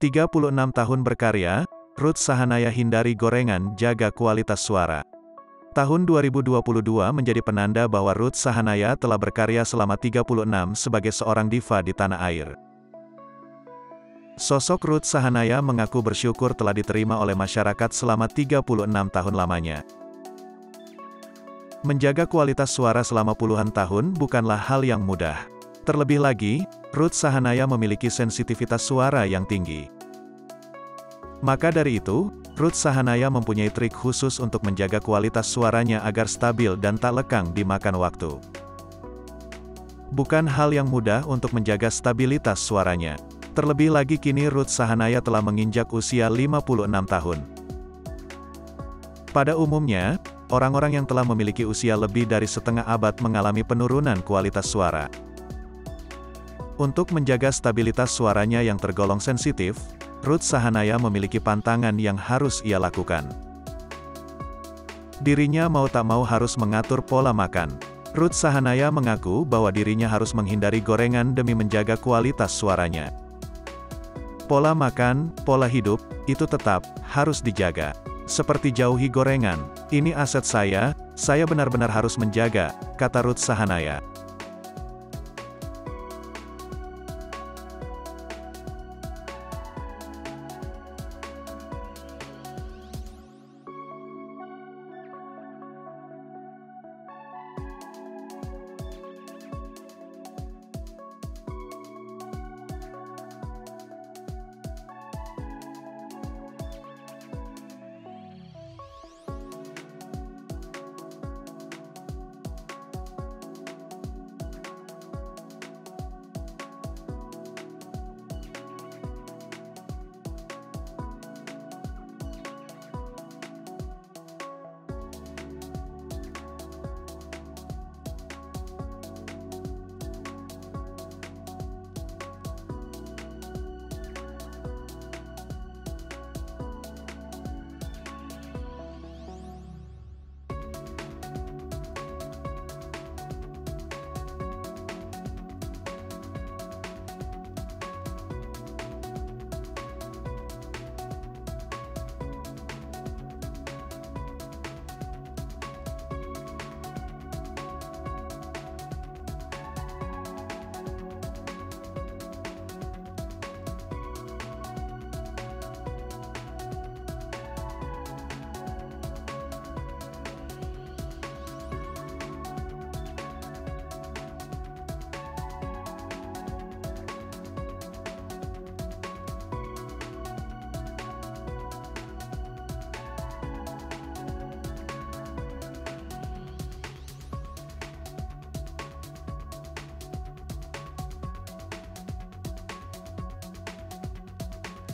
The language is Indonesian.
36 tahun berkarya, Ruth Sahanaya hindari gorengan, jaga kualitas suara. Tahun 2022 menjadi penanda bahwa Ruth Sahanaya telah berkarya selama 36 sebagai seorang diva di tanah air. Sosok Ruth Sahanaya mengaku bersyukur telah diterima oleh masyarakat selama 36 tahun lamanya. Menjaga kualitas suara selama puluhan tahun bukanlah hal yang mudah. Terlebih lagi, Ruth Sahanaya memiliki sensitivitas suara yang tinggi. Maka dari itu, Ruth Sahanaya mempunyai trik khusus untuk menjaga kualitas suaranya agar stabil dan tak lekang dimakan waktu. Bukan hal yang mudah untuk menjaga stabilitas suaranya. Terlebih lagi kini Ruth Sahanaya telah menginjak usia 56 tahun. Pada umumnya, orang-orang yang telah memiliki usia lebih dari setengah abad mengalami penurunan kualitas suara. Untuk menjaga stabilitas suaranya yang tergolong sensitif, Ruth Sahanaya memiliki pantangan yang harus ia lakukan. Dirinya mau tak mau harus mengatur pola makan. Ruth Sahanaya mengaku bahwa dirinya harus menghindari gorengan demi menjaga kualitas suaranya. Pola makan, pola hidup, itu tetap harus dijaga. Seperti jauhi gorengan, ini aset saya benar-benar harus menjaga, kata Ruth Sahanaya.